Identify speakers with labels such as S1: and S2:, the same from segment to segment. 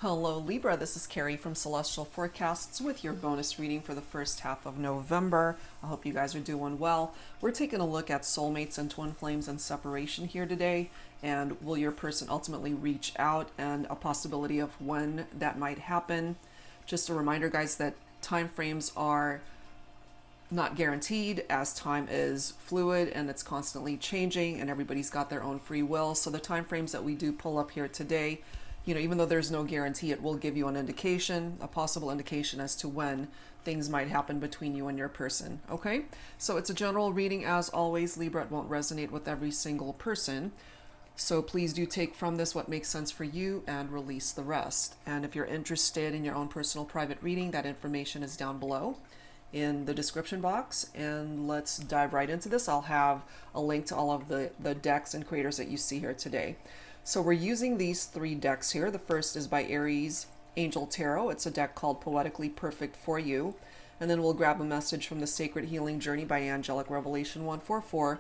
S1: Hello Libra, this is Carrie from Celestial Forecasts with your bonus reading for the first half of November. I hope you guys are doing well. We're taking a look at soulmates and twin flames and separation here today, and will your person ultimately reach out, and a possibility of when that might happen. Just a reminder guys that time frames are not guaranteed, as time is fluid and it's constantly changing and everybody's got their own free will. So the time frames that we do pull up here today, even though there's no guarantee, it will give you an indication, a possible indication as to when things might happen between you and your person. Okay, so it's a general reading as always, Libra. It won't resonate with every single person, so please do take from this what makes sense for you and release the rest. And if you're interested in your own personal private reading, that information is down below in the description box. And let's dive right into this. I'll have a link to all of the decks and creators that you see here today. So we're using these three decks here. The first is by Aries Angel Tarot. It's a deck called Poetically Perfect for You. And then we'll grab a message from the Sacred Healing Journey by Angelic Revelation 144.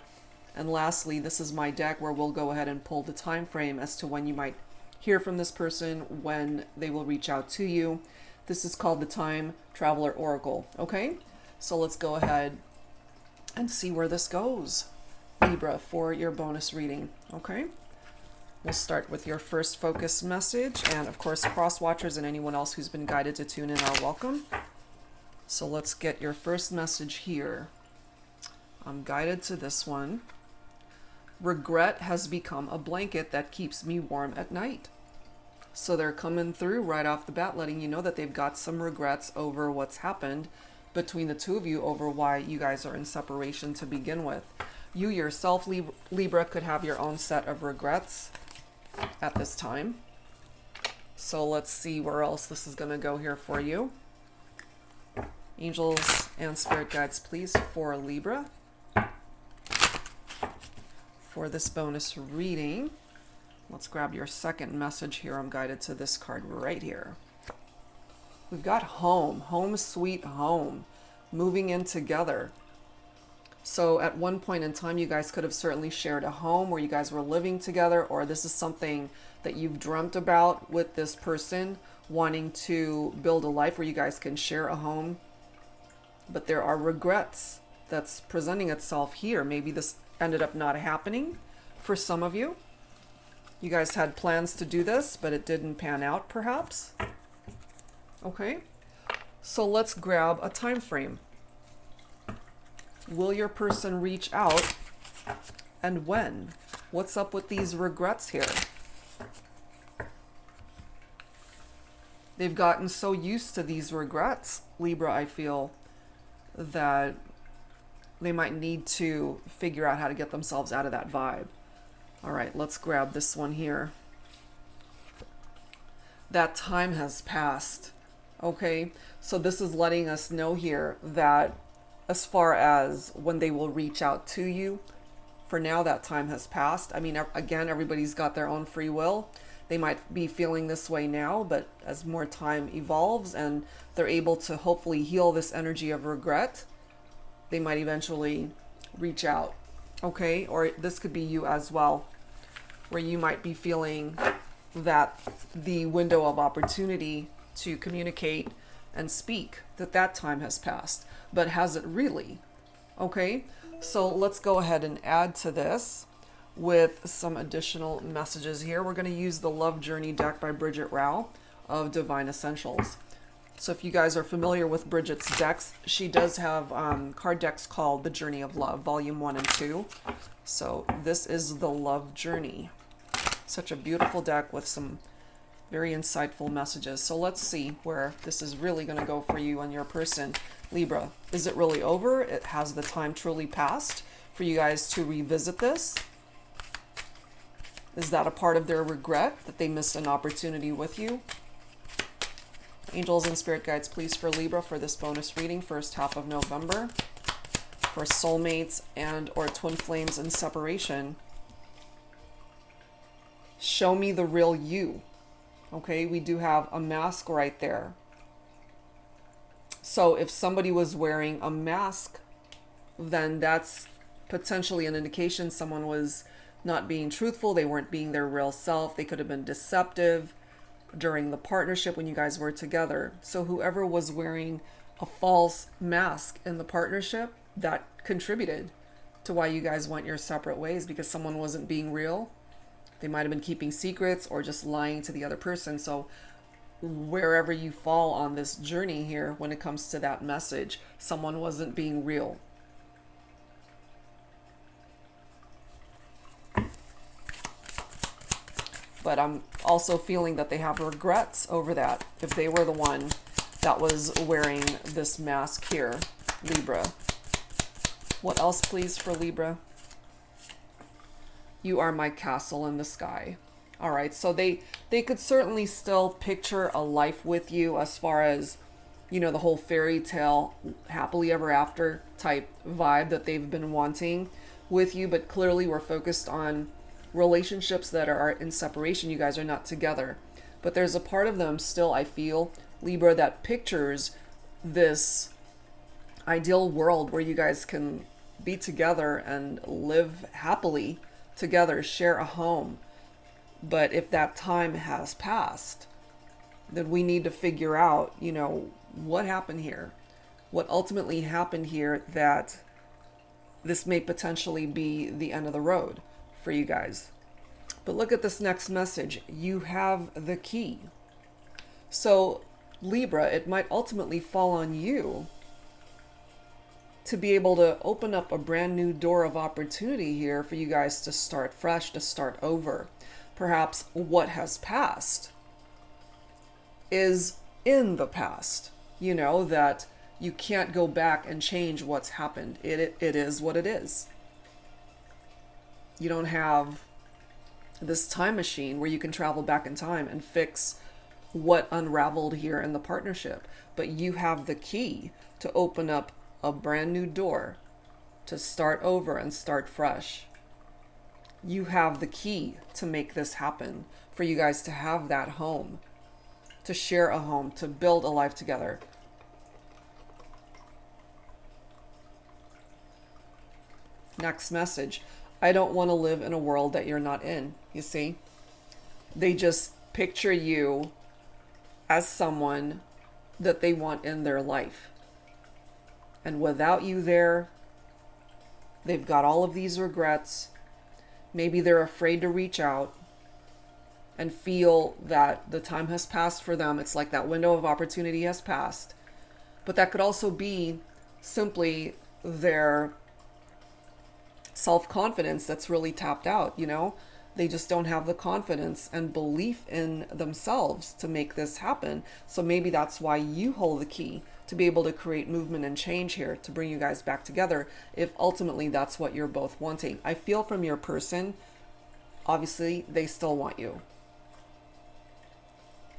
S1: And lastly, this is my deck where we'll go ahead and pull the time frame as to when you might hear from this person, when they will reach out to you. This is called the Time Traveler Oracle. Okay, so let's go ahead and see where this goes, Libra, for your bonus reading. Okay, we'll start with your first focus message, and of course cross watchers and anyone else who's been guided to tune in are welcome. So let's get your first message here. I'm guided to this one. Regret has become a blanket that keeps me warm at night. So they're coming through right off the bat, letting you know that they've got some regrets over what's happened between the two of you, over why you guys are in separation to begin with. You yourself, Libra, could have your own set of regrets at this time. So let's see where else this is going to go here for you. Angels and spirit guides, please, for Libra, for this bonus reading. Let's grab your second message here. I'm guided to this card right here. We've got home, home sweet home, moving in together. So at one point in time, you guys could have certainly shared a home where you guys were living together, or this is something that you've dreamt about with this person, wanting to build a life where you guys can share a home. But there are regrets that's presenting itself here. Maybe this ended up not happening for some of you. You guys had plans to do this, but it didn't pan out, perhaps. Okay, so let's grab a time frame. Will your person reach out, and when? What's up with these regrets here? They've gotten so used to these regrets, Libra, I feel, that they might need to figure out how to get themselves out of that vibe. All right, let's grab this one here. That time has passed. Okay, so this is letting us know here that as far as when they will reach out to you, for now that time has passed. I mean, again, everybody's got their own free will. They might be feeling this way now, but as more time evolves and they're able to hopefully heal this energy of regret, they might eventually reach out. Okay, or this could be you as well, where you might be feeling that the window of opportunity to communicate and speak, that time has passed. But has it really? Okay, so let's go ahead and add to this with some additional messages here. We're going to use the Love Journey deck by Bridget Rao of Divine Essentials. So if you guys are familiar with Bridget's decks, she does have card decks called The Journey of Love, Volume 1 and 2. So this is the Love Journey. Such a beautiful deck with some very insightful messages. So let's see where this is really going to go for you and your person, Libra. Is it really over? Has the time truly passed for you guys to revisit this? Is that a part of their regret that they missed an opportunity with you? Angels and spirit guides, please, for Libra, for this bonus reading, first half of November, for soulmates and or twin flames in separation. Show me the real you. Okay, we do have a mask right there. So if somebody was wearing a mask, then that's potentially an indication someone was not being truthful. They weren't being their real self. They could have been deceptive. during the partnership when you guys were together. So whoever was wearing a false mask in the partnership, that contributed to why you guys went your separate ways, because someone wasn't being real. They might have been keeping secrets or just lying to the other person. So wherever you fall on this journey here, when it comes to that message, someone wasn't being real. But I'm also feeling that they have regrets over that, if they were the one that was wearing this mask here, Libra. What else, please, for Libra? You are my castle in the sky. All right, so they could certainly still picture a life with you, as far as, you know, the whole fairy tale, happily ever after type vibe that they've been wanting with you. But clearly we're focused on relationships that are in separation. You guys are not together. But there's a part of them still, I feel, Libra, that pictures this ideal world where you guys can be together and live happily together, share a home. But if that time has passed, then we need to figure out, you know, what happened here, what ultimately happened here, that this may potentially be the end of the road for you guys. But look at this next message. You have the key. So Libra, it might ultimately fall on you to be able to open up a brand new door of opportunity here for you guys to start fresh, to start over. Perhaps what has passed is in the past, you know, that you can't go back and change what's happened. It is what it is. You don't have this time machine where you can travel back in time and fix what unraveled here in the partnership. But you have the key to open up a brand new door, to start over and start fresh. You have the key to make this happen, for you guys to have that home, to share a home, to build a life together. Next message. I don't want to live in a world that you're not in. You see, they just picture you as someone that they want in their life. And without you there, they've got all of these regrets. Maybe they're afraid to reach out and feel that the time has passed for them. It's like that window of opportunity has passed. But that could also be simply their self-confidence that's really tapped out, you know? They just don't have the confidence and belief in themselves to make this happen. So maybe that's why you hold the key to be able to create movement and change here, to bring you guys back together, if ultimately that's what you're both wanting. I feel from your person, obviously, they still want you.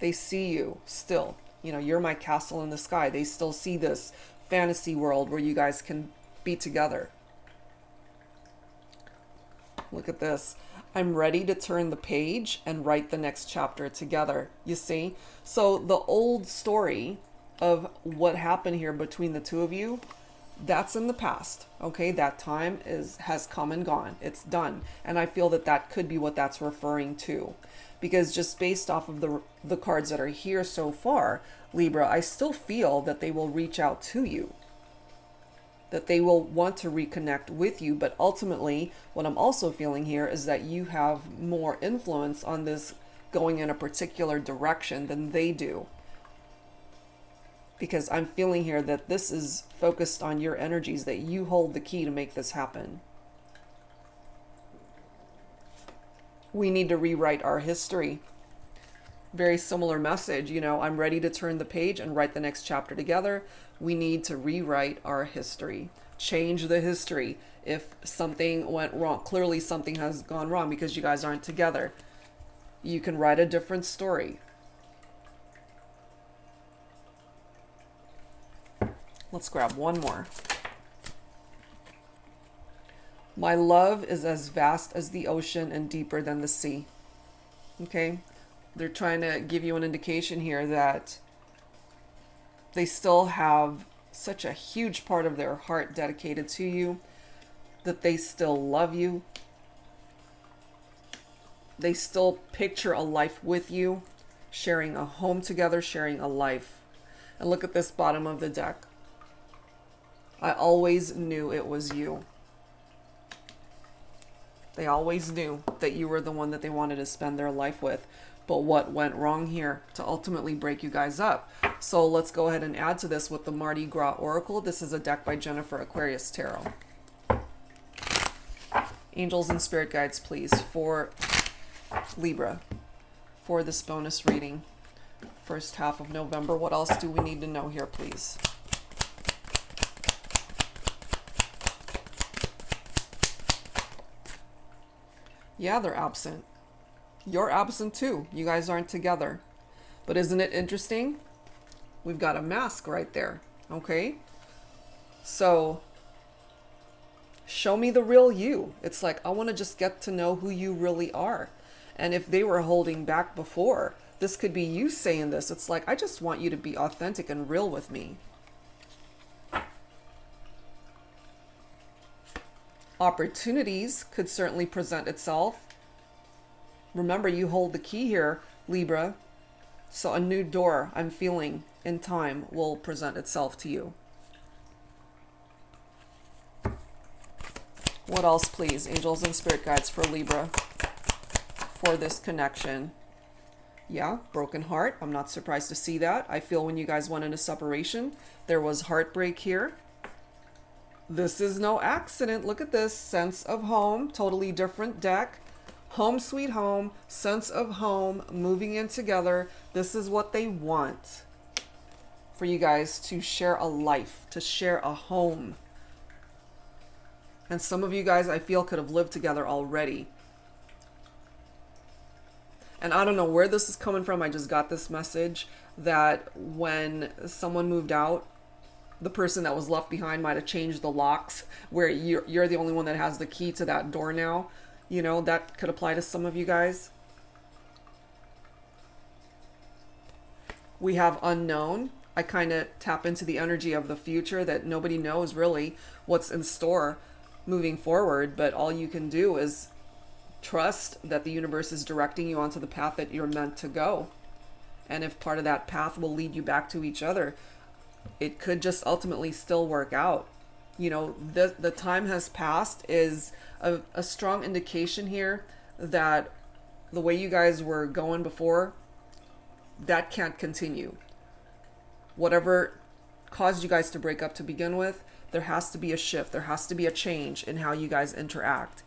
S1: They see you still. You know, you're my castle in the sky. They still see this fantasy world where you guys can be together. Look at this. I'm ready to turn the page and write the next chapter together. You see? So the old story of what happened here between the two of you, that's in the past. Okay, that time has come and gone. It's done. And I feel that that could be what that's referring to. Because just based off of the cards that are here so far, Libra, I still feel that they will reach out to you, that they will want to reconnect with you. But ultimately, what I'm also feeling here is that you have more influence on this going in a particular direction than they do. Because I'm feeling here that this is focused on your energies, that you hold the key to make this happen. We need to rewrite our history. Very similar message, you know, I'm ready to turn the page and write the next chapter together. We need to rewrite our history, change the history. If something went wrong, clearly something has gone wrong because you guys aren't together. You can write a different story. Let's grab one more. My love is as vast as the ocean and deeper than the sea. Okay? They're trying to give you an indication here that they still have such a huge part of their heart dedicated to you, that they still love you. They still picture a life with you. sharing a home together, sharing a life. And look at this bottom of the deck. I always knew it was you. They always knew that you were the one that they wanted to spend their life with. But what went wrong here to ultimately break you guys up? So let's go ahead and add to this with the Mardi Gras Oracle. This is a deck by Jennifer Aquarius Tarot. Angels and spirit guides, please, for Libra, for this bonus reading. First half of November. What else do we need to know here, please? Yeah, they're absent. You're absent too. You guys aren't together. But isn't it interesting? We've got a mask right there. Okay? So, show me the real you. It's like, I want to just get to know who you really are. And if they were holding back before, this could be you saying this. It's like, I just want you to be authentic and real with me. Opportunities could certainly present itself. Remember, you hold the key here, Libra. So a new door, I'm feeling, in time will present itself to you. What else, please? Angels and spirit guides for Libra for this connection. Yeah, broken heart. I'm not surprised to see that. I feel when you guys went into separation, there was heartbreak here. This is no accident. Look at this. Sense of home. Totally different deck. Home sweet home. Sense of home. Moving in together. This is what they want. For you guys to share a life. To share a home. And some of you guys, I feel, could have lived together already. And I don't know where this is coming from. I just got this message that when someone moved out, the person that was left behind might have changed the locks, where you're the only one that has the key to that door now. You know, that could apply to some of you guys. We have unknown. I kind of tap into the energy of the future, that nobody knows really what's in store moving forward, but all you can do is trust that the universe is directing you onto the path that you're meant to go. And if part of that path will lead you back to each other, it could just ultimately still work out. You know, the time has passed is a strong indication here that the way you guys were going before, that can't continue. Whatever caused you guys to break up to begin with, there has to be a shift. There has to be a change in how you guys interact.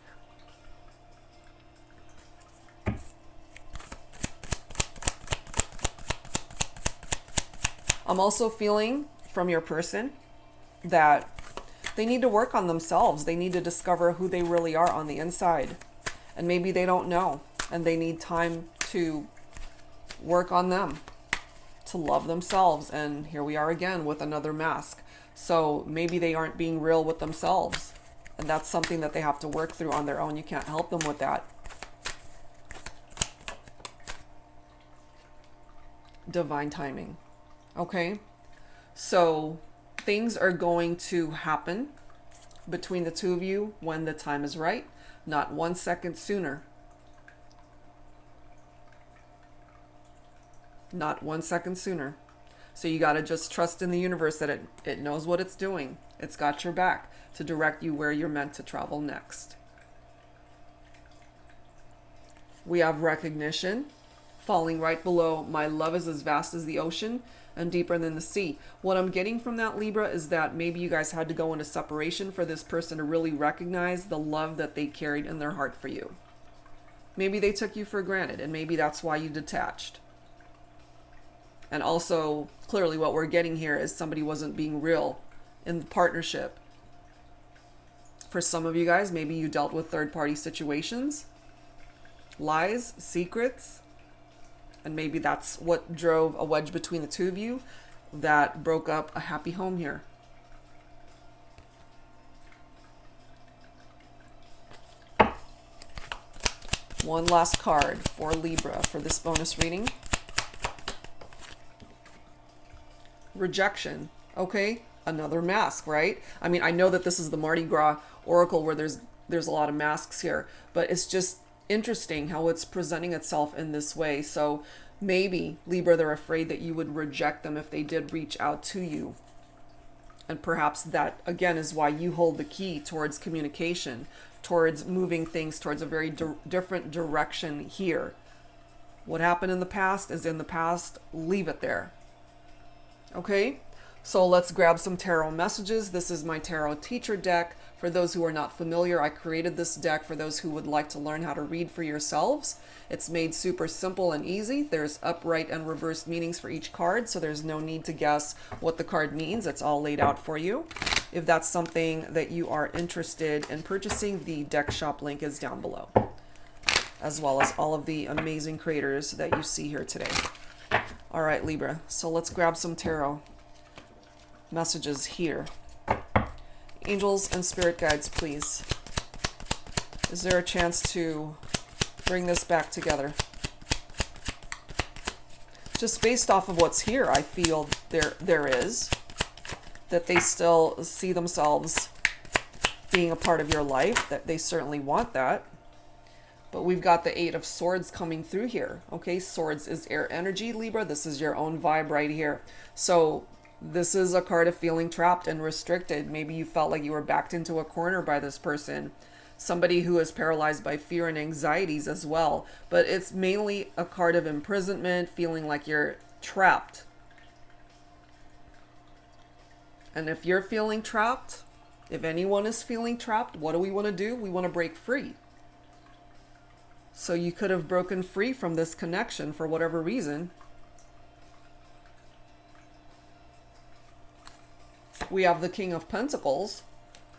S1: I'm also feeling from your person that they need to work on themselves. They need to discover who they really are on the inside. And maybe they don't know, and they need time to work on them, to love themselves. And here we are again with another mask. So maybe they aren't being real with themselves, and that's something that they have to work through on their own. You can't help them with that. Divine timing. Okay, so things are going to happen between the two of you when the time is right, not 1 second sooner. Not 1 second sooner. So you got to just trust in the universe that it knows what it's doing. It's got your back to direct you where you're meant to travel next. We have recognition falling right below. My love is as vast as the ocean and deeper than the sea. What I'm getting from that, Libra, is that maybe you guys had to go into separation for this person to really recognize the love that they carried in their heart for you. Maybe they took you for granted, and maybe that's why you detached. And also, clearly what we're getting here is somebody wasn't being real in the partnership. For some of you guys, maybe you dealt with third-party situations, lies, secrets, and maybe that's what drove a wedge between the two of you that broke up a happy home here. One last card for Libra for this bonus reading. Rejection. Okay, another mask, right? I mean, I know that this is the Mardi Gras Oracle where there's a lot of masks here, but it's just interesting how it's presenting itself in this way. So maybe, Libra, they're afraid that you would reject them if they did reach out to you. And perhaps that, again, is why you hold the key towards communication, towards moving things towards a very different direction here. What happened in the past is in the past. Leave it there. Okay? So let's grab some tarot messages. This is my tarot teacher deck. For those who are not familiar, I created this deck for those who would like to learn how to read for yourselves. It's made super simple and easy. There's upright and reversed meanings for each card, so there's no need to guess what the card means. It's all laid out for you. If that's something that you are interested in purchasing, the deck shop link is down below, as well as all of the amazing creators that you see here today. All right, Libra, so let's grab some tarot messages here. Angels and spirit guides, please. Is there a chance to bring this back together? Just based off of what's here, I feel there is. That they still see themselves being a part of your life, that they certainly want that. But we've got the Eight of Swords coming through here. Okay, Swords is air energy, Libra. This is your own vibe right here. So this is a card of feeling trapped and restricted. Maybe you felt like you were backed into a corner by this person. Somebody who is paralyzed by fear and anxieties as well. But it's mainly a card of imprisonment, feeling like you're trapped. And if you're feeling trapped, if anyone is feeling trapped, what do we want to do? We want to break free. So you could have broken free from this connection for whatever reason. We have the King of Pentacles.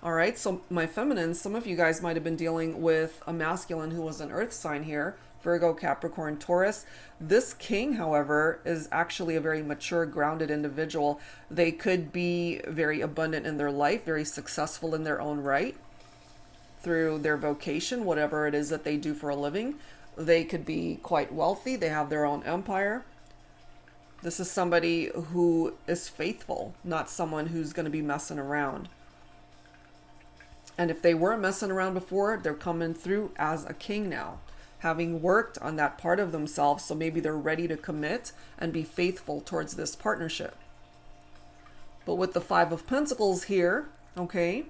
S1: All right, so my feminines, some of you guys might have been dealing with a masculine who was an earth sign here. Virgo, Capricorn, Taurus. This king, however, is actually a very mature, grounded individual. They could be very abundant in their life, very successful in their own right, through their vocation, whatever it is that they do for a living. They could be quite wealthy. They have their own empire. This is somebody who is faithful, not someone who's going to be messing around. And if they were messing around before, they're coming through as a king now, having worked on that part of themselves. So maybe they're ready to commit and be faithful towards this partnership. But with the Five of Pentacles here, okay,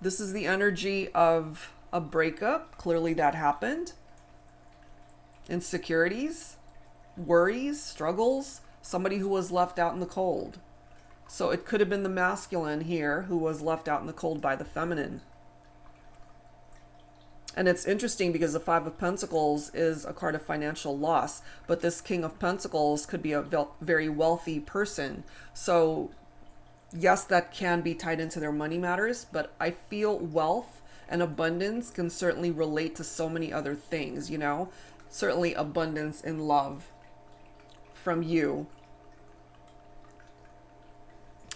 S1: this is the energy of a breakup. Clearly that happened. Insecurities, worries, struggles, somebody who was left out in the cold. So it could have been the masculine here who was left out in the cold by the feminine. And it's interesting because the Five of Pentacles is a card of financial loss, but this King of Pentacles could be a very wealthy person. So yes, that can be tied into their money matters, but I feel wealth and abundance can certainly relate to so many other things, you know, certainly abundance in love from you.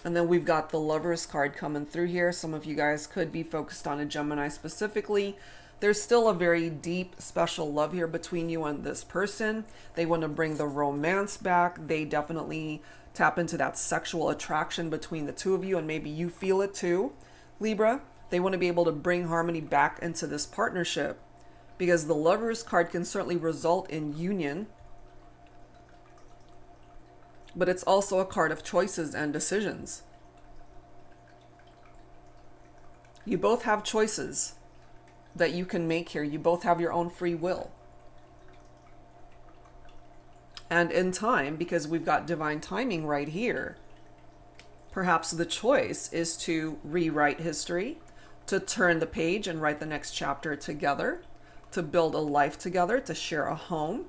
S1: And then we've got the Lovers card coming through here. Some of you guys could be focused on a Gemini specifically. There's still a very deep, special love here between you and this person. They want to bring the romance back. They definitely tap into that sexual attraction between the two of you, and maybe you feel it too, Libra. They want to be able to bring harmony back into this partnership because the Lovers card can certainly result in union, but it's also a card of choices and decisions. You both have choices that you can make here. You both have your own free will. And in time, because we've got divine timing right here, perhaps the choice is to rewrite history, to turn the page and write the next chapter together, to build a life together, to share a home.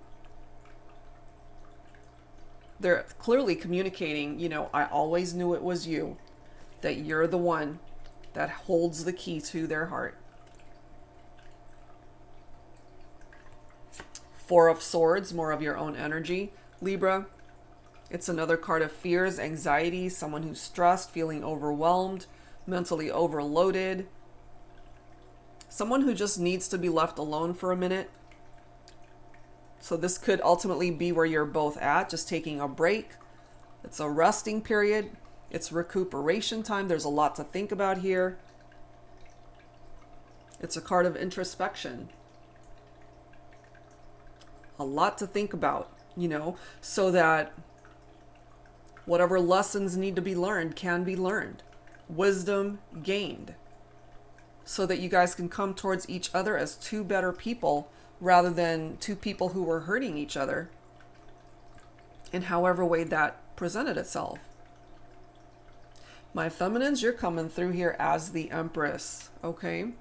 S1: They're clearly communicating, you know, I always knew it was you, that you're the one that holds the key to their heart. Four of Swords, more of your own energy, Libra. It's another card of fears, anxiety, someone who's stressed, feeling overwhelmed, mentally overloaded. Someone who just needs to be left alone for a minute. So this could ultimately be where you're both at, just taking a break. It's a resting period. It's recuperation time. There's a lot to think about here. It's a card of introspection. A lot to think about, so that whatever lessons need to be learned can be learned. Wisdom gained. So that you guys can come towards each other as two better people rather than two people who were hurting each other in however way that presented itself. My feminines, you're coming through here as the Empress, okay?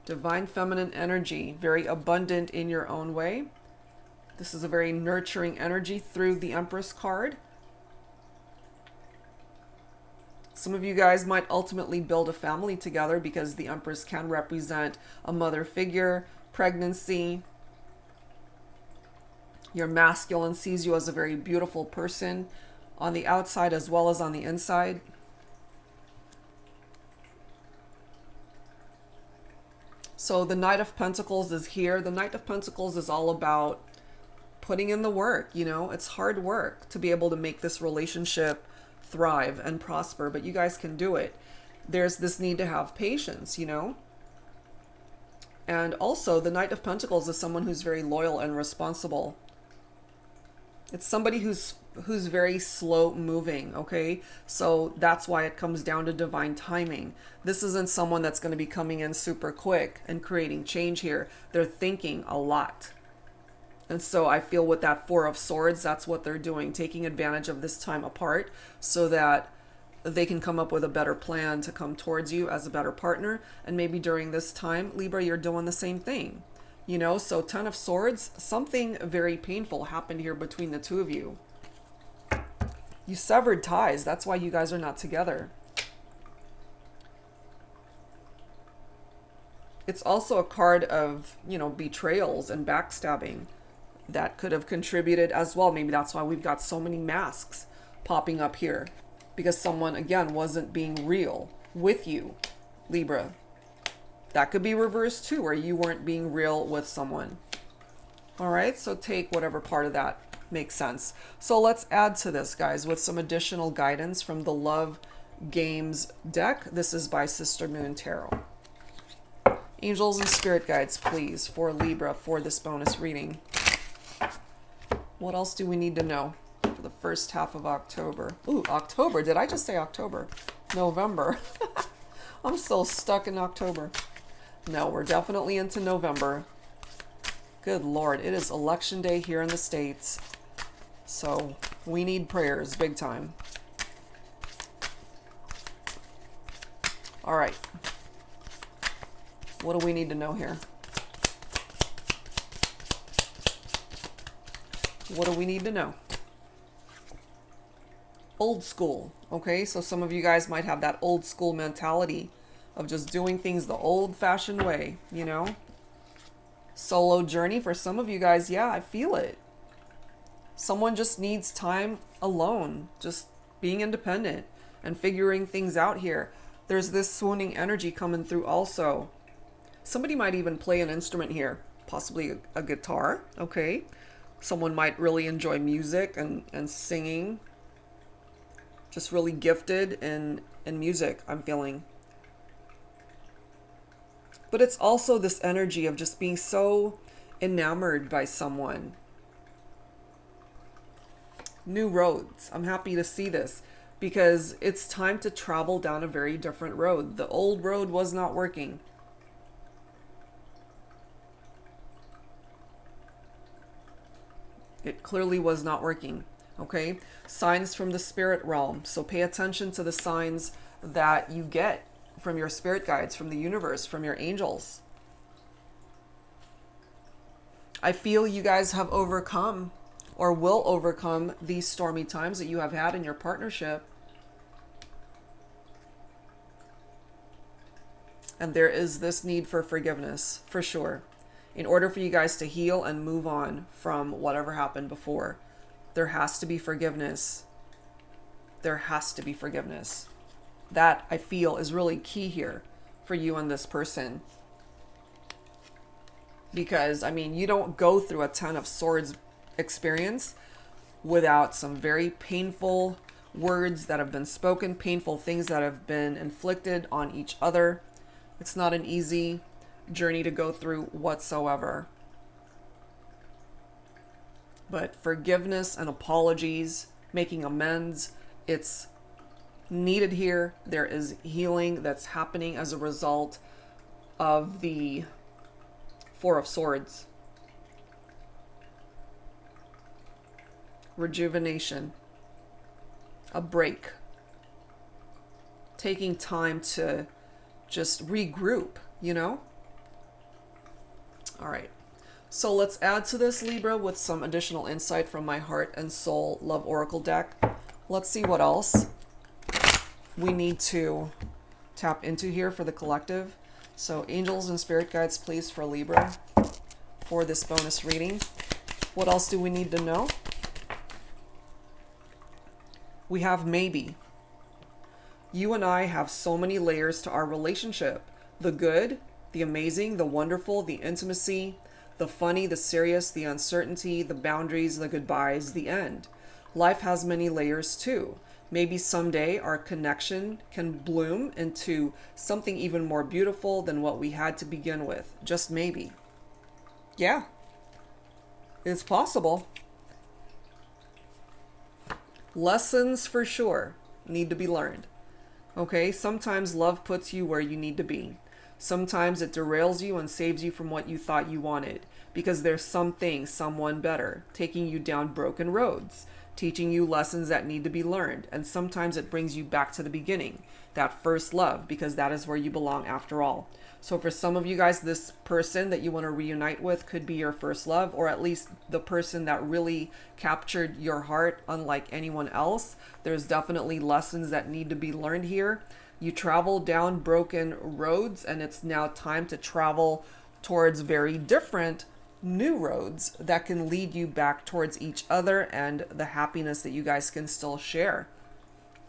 S1: Divine feminine energy, very abundant in your own way. This is a very nurturing energy through the Empress card. Some of you guys might ultimately build a family together because the Empress can represent a mother figure, pregnancy. Your masculine sees you as a very beautiful person on the outside as well as on the inside. So the Knight of Pentacles is here. The Knight of Pentacles is all about putting in the work, It's hard work to be able to make this relationship thrive and prosper, but you guys can do it. There's this need to have patience, And also the Knight of Pentacles is someone who's very loyal and responsible. It's somebody who's very slow moving, okay? So that's why it comes down to divine timing. This isn't someone that's going to be coming in super quick and creating change here. They're thinking a lot. And so I feel with that Four of Swords, that's what they're doing, taking advantage of this time apart so that they can come up with a better plan to come towards you as a better partner. And maybe during this time, Libra, you're doing the same thing. So Ten of Swords, something very painful happened here between the two of you. You severed ties. That's why you guys are not together. It's also a card of, betrayals and backstabbing that could have contributed as well. Maybe that's why we've got so many masks popping up here, because someone, again, wasn't being real with you, Libra. That could be reversed too, where you weren't being real with someone. All right, so take whatever part of that makes sense. So let's add to this, guys, with some additional guidance from the Love Games deck. This is by Sister Moon Tarot. Angels and spirit guides, please, for Libra for this bonus reading. What else do we need to know for the first half of October? Ooh, October. Did I just say October? November. I'm still stuck in October. No, we're definitely into November. Good Lord, it is election day here in the States. So we need prayers big time. All right. What do we need to know here? What do we need to know? Old school, okay? So some of you guys might have that old school mentality of just doing things the old-fashioned way, Solo journey for some of you guys, yeah, I feel it. Someone just needs time alone, just being independent and figuring things out here. There's this swooning energy coming through also. Somebody might even play an instrument here, possibly a guitar, okay? Someone might really enjoy music and singing. Just really gifted in music, I'm feeling. But it's also this energy of just being so enamored by someone. New roads. I'm happy to see this because it's time to travel down a very different road. The old road was not working. It clearly was not working. Okay? Signs from the spirit realm. So pay attention to the signs that you get from your spirit guides, from the universe, from your angels. I feel you guys have overcome or will overcome these stormy times that you have had in your partnership. And there is this need for forgiveness, for sure. In order for you guys to heal and move on from whatever happened before, there has to be forgiveness. There has to be forgiveness. That, I feel, is really key here for you and this person. Because, you don't go through a Ten of Swords experience without some very painful words that have been spoken, painful things that have been inflicted on each other. It's not an easy journey to go through whatsoever. But forgiveness and apologies, making amends, it's needed here. There is healing that's happening as a result of the Four of Swords. Rejuvenation. A break. Taking time to just regroup, you know? All right. So let's add to this, Libra, with some additional insight from my Heart and Soul Love Oracle deck. Let's see what else we need to tap into here for the collective. So angels and spirit guides, please, for Libra for this bonus reading. What else do we need to know? We have maybe. You and I have so many layers to our relationship. The good, the amazing, the wonderful, the intimacy, the funny, the serious, the uncertainty, the boundaries, the goodbyes, the end. Life has many layers too. Maybe someday our connection can bloom into something even more beautiful than what we had to begin with. Just maybe. Yeah, it's possible. Lessons for sure need to be learned. Okay, sometimes love puts you where you need to be. Sometimes it derails you and saves you from what you thought you wanted, because there's something, someone better, taking you down broken roads, teaching you lessons that need to be learned. And sometimes it brings you back to the beginning, that first love, because that is where you belong after all. So for some of you guys, this person that you want to reunite with could be your first love, or at least the person that really captured your heart unlike anyone else. There's definitely lessons that need to be learned here. You travel down broken roads, and it's now time to travel towards very different new roads that can lead you back towards each other and the happiness that you guys can still share.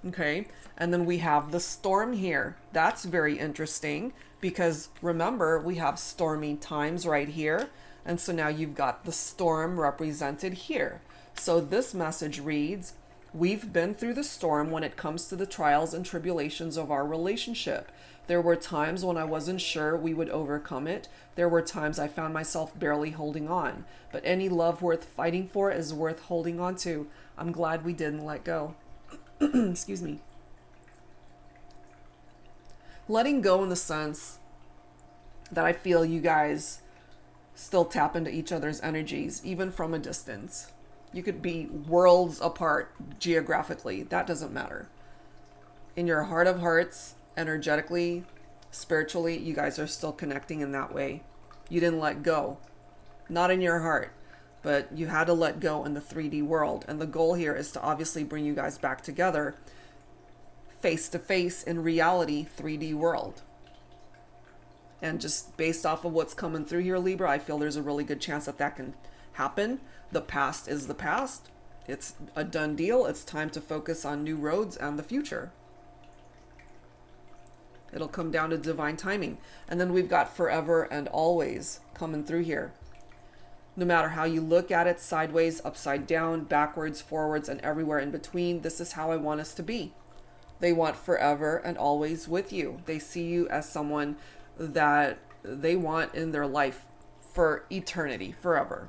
S1: Okay, and then we have the storm here. That's very interesting because remember, we have stormy times right here. And so now you've got the storm represented here. So this message reads, we've been through the storm when it comes to the trials and tribulations of our relationship. There were times when I wasn't sure we would overcome it. There were times I found myself barely holding on. But any love worth fighting for is worth holding on to. I'm glad we didn't let go. Excuse me. Letting go in the sense that I feel you guys still tap into each other's energies, even from a distance. You could be worlds apart geographically. That doesn't matter. In your heart of hearts, energetically, spiritually, you guys are still connecting in that way. You didn't let go. Not in your heart, but you had to let go in the 3D world. And the goal here is to obviously bring you guys back together face to face in reality 3D world. And just based off of what's coming through here, Libra, I feel there's a really good chance that that can happen. The past is the past. It's a done deal. It's time to focus on new roads and the future. It'll come down to divine timing. And then we've got forever and always coming through here. No matter how you look at it, sideways, upside down, backwards, forwards, and everywhere in between, this is how I want us to be. They want forever and always with you. They see you as someone that they want in their life for eternity, forever.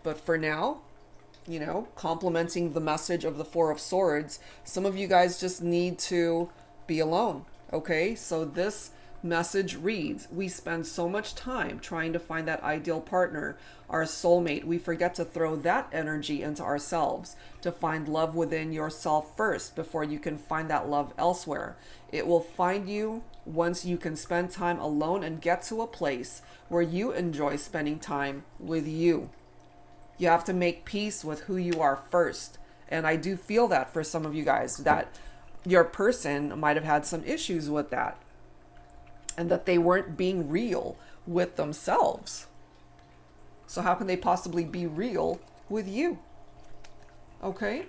S1: But for now, you know, complementing the message of the Four of Swords, some of you guys just need to be alone, okay? So this message reads, we spend so much time trying to find that ideal partner, our soulmate. We forget to throw that energy into ourselves, to find love within yourself first before you can find that love elsewhere. It will find you once you can spend time alone and get to a place where you enjoy spending time with you. You have to make peace with who you are first. And I do feel that for some of you guys, that your person might have had some issues with that. And that they weren't being real with themselves. So how can they possibly be real with you? Okay?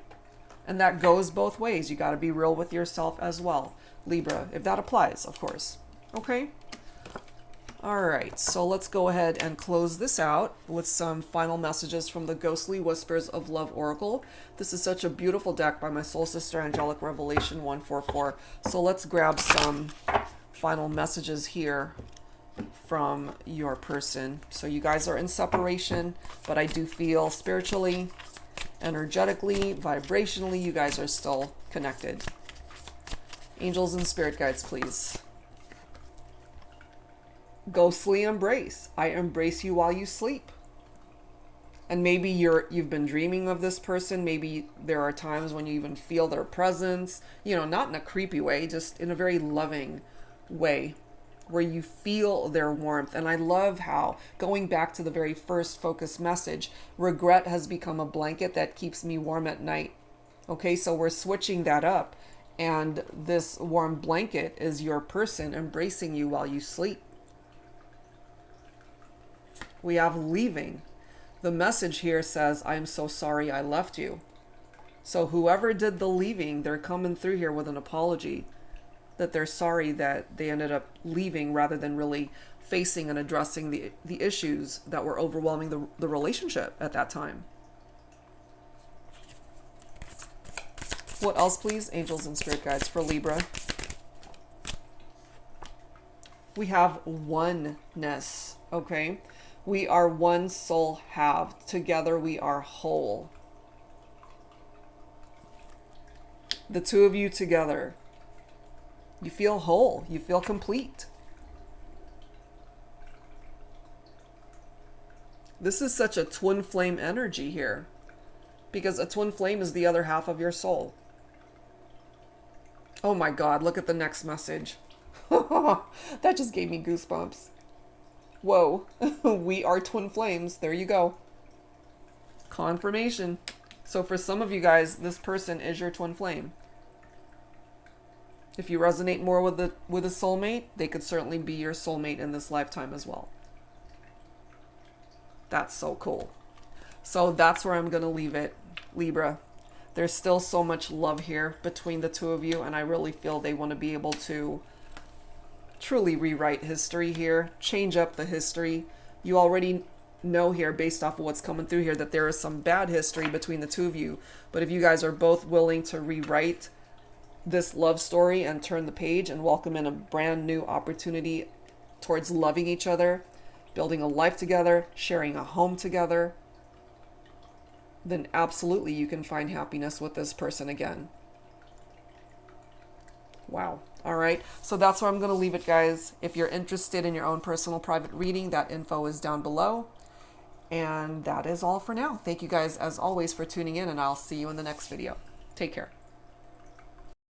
S1: And that goes both ways. You got to be real with yourself as well, Libra, if that applies, of course. Okay? All right, so let's go ahead and close this out with some final messages from the Ghostly Whispers of Love Oracle. This is such a beautiful deck by my soul sister, Angelic Revelation 144. So let's grab some final messages here from your person. So you guys are in separation, but I do feel spiritually, energetically, vibrationally, you guys are still connected. Angels and spirit guides, please. Ghostly embrace. I embrace you while you sleep. And maybe you've been dreaming of this person. Maybe there are times when you even feel their presence, you know, not in a creepy way, just in a very loving way where you feel their warmth. And I love how, going back to the very first focus message, regret has become a blanket that keeps me warm at night. Okay, so we're switching that up. And this warm blanket is your person embracing you while you sleep. We have leaving. The message here says, I'm so sorry I left you. So whoever did the leaving, they're coming through here with an apology that they're sorry that they ended up leaving rather than really facing and addressing the issues that were overwhelming the relationship at that time. What else, please? Angels and spirit guides for Libra. We have oneness, okay? We are one soul halved. Together we are whole. The two of you together, you feel whole. You feel complete. This is such a twin flame energy here, because a twin flame is the other half of your soul. Oh my God, look at the next message. That just gave me goosebumps. Whoa, we are twin flames. There you go. Confirmation. So for some of you guys, this person is your twin flame. If you resonate more with a soulmate, they could certainly be your soulmate in this lifetime as well. That's so cool. So that's where I'm going to leave it, Libra. There's still so much love here between the two of you, and I really feel they want to be able to truly rewrite history here, change up the history. You already know here, based off of what's coming through here, that there is some bad history between the two of you. But if you guys are both willing to rewrite this love story and turn the page and welcome in a brand new opportunity towards loving each other, building a life together, sharing a home together, then absolutely you can find happiness with this person again. Wow. All right. So that's where I'm going to leave it, guys. If you're interested in your own personal private reading, that info is down below. And that is all for now. Thank you guys, as always, for tuning in, and I'll see you in the next video. Take care.